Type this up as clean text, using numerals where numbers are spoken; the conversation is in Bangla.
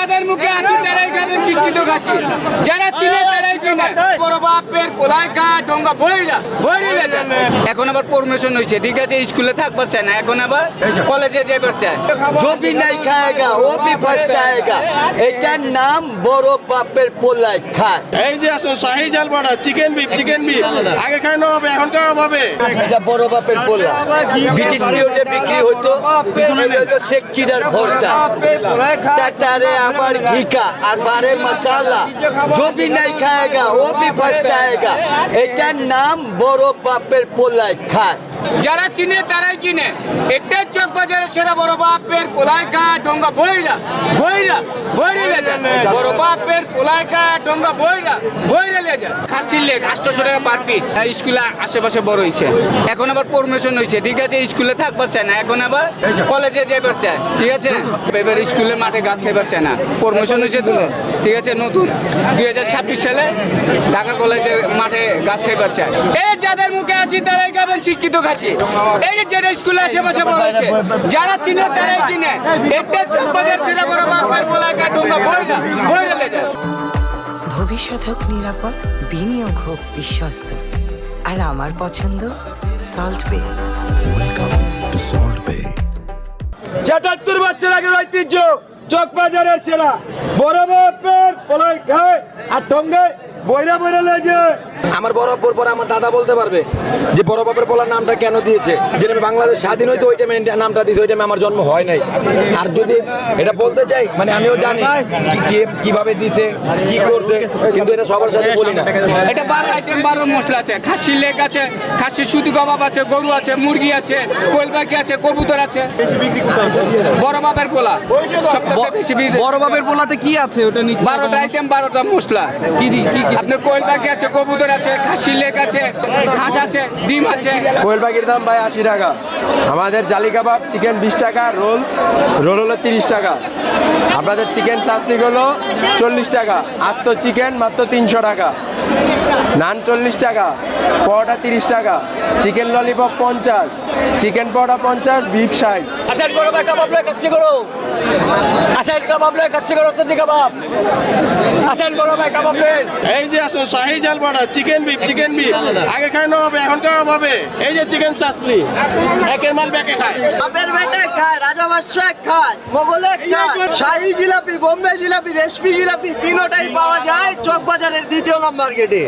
যাদের মুখে আছে তারাই খাবেন শিক্ষিত খাসি, যারা চিনে তারাই কিনে। বড় বাপের পোলাই খায় ডোঙ্গা বইরা যায়। এখন আবার প্রমোশন হয়েছে, ঠিক আছে, স্কুলে থাকবার চায় না, এখন আবার কলেজে যাবার চায়। जो भी नहीं खाएगा वो भी पछताएगा, এটার নাম বড় বাপের পোলাই খায়। এই যে আসলে শাহী জাল বড়া চিকেন বিফ আগে খাওয়ানো হবে, এখন খাওয়া হবে। এটা বড় বাপের পোলা, ব্রিটিশ পিরিয়ডে বিক্রি হতো, পিছনে হলো শেখ চিরার ভর্তা, তারে আবার ঘিকা আর বারে মশালা। जो भी नहीं खाएगा वो भी पछताएगा, এটার নাম বড় বাপের পোলাই খায়। যারা চিনে তারাই কিনে। এটাই চক বাজারের সেরা বড় বাপের পোলাই খায় ডোঙ্গা বইরা যায়। বড় বাপের পোলাই খায় ডোঙ্গা বইরা যায়। খাসির লেগ 800 টাকা পার পিস। স্কুলে আশেপাশে বড় হয়েছে, এখন আবার প্রমোশন হয়েছে, ঠিক আছে, স্কুলে থাকবার চায় না, এখন আবার কলেজে যাবার চায়, ঠিক আছে। এবার স্কুলের মাঠে গাছ খাইবার চায় না, প্রমোশন হয়েছে তো, ঠিক আছে। নতুন 2026 সালে ঢাকা কলেজের মাঠে গাছ খাইবার চায়। এই যাদের মুখে আসি তারাই খাবেন শিক্ষিত খাসি। এই যে যেটা স্কুলে আশেপাশে বড় হয়েছে, যারা চিনে তারাই কিনে। এটা চক বাজার সেরা বড় বাপের পোলাই খায় ডোঙ্গা বইরা যায়। ভবিষ্যৎ হোক নিরাপদ, বিনিয়োগ হোক বিশ্বস্ত, আর আমার পছন্দ সল্ট বে। ওয়েলকাম টু সল্ট বে। ৭৭ বছর আগের ঐতিহ্য, চক বাজারের সেরা বড় বাপের পোলাই খায় আর ঠঙ্গায় বইরা লয়ে যায়। আমার বড় বাপের পর আমার দাদা বলতে পারবে যে বড় বাপের পোলার নামটা কেন দিয়েছে। যে টাইমে বাংলাদেশ স্বাধীন হইতো ওই টাইমে নামটা দিয়েছে, ওই টাইমে আমার জন্ম হয় নাই। আর যদি এটা বলতে চাই, মানে আমিও জানি কিভাবে দিছে, কি করছে, কিন্তু এটা সবার সাথে বলি না। এটা 12 আইটেম 12 মশলা আছে, খাসির লেগ আছে, খাসির সুতি কাবাব আছে, গরু আছে, মুরগি আছে, কোয়েল পাখি আছে, কবুতর আছে। বড় বাপের পোলা সবথেকে বেশি বিক্রি। বড় বাপের পোলাতে কি আছে ওটা নিচ্ছে? 12টা আইটেম 12টা মশলা। কি আপনার কোয়েল পাখি আছে, কবুতর আছে, খাসির লেগ আছে, হাঁস আছে, ডিম আছে। কোয়েল পাখির দাম ভাই 80 টাকা। আমাদের জালি কাবাব চিকেন 20 টাকা, রোল হলো 30 টাকা। আপনাদের চিকেন তাসলিক হলো 40 টাকা, আস্ত চিকেন মাত্র 300 টাকা, নান 40 টাকা, পরোটা 30 টাকা, চিকেন ললিপপ 50, চিকেন পরোটা 50, বিফ 60। আসাইল বড় ভাই কাবাব লয় কাচ্চি করো, আসাইল কাবাব লয় কাচ্চি করো, সত্যি কাবাব, আসাইল বড় ভাই কাবাব লয়। এই যে আসলে শাহী জাল বড়া চিকেন বিফ আগে খাওয়ানো হবে, এখন খাওয়া হবে। এই যে চিকেন সাসলি একের মাল ব্যাকে খায়। বাপের বেটে খায়, রাজা বাদশাহ খায়, মোগলে খায়, শাহী জিলাপি, বোম্বে জিলাপি, রেশমি জিলাপি, তিনোটাই পাওয়া যায় চক বাজারের 2 নম্বর গেটে।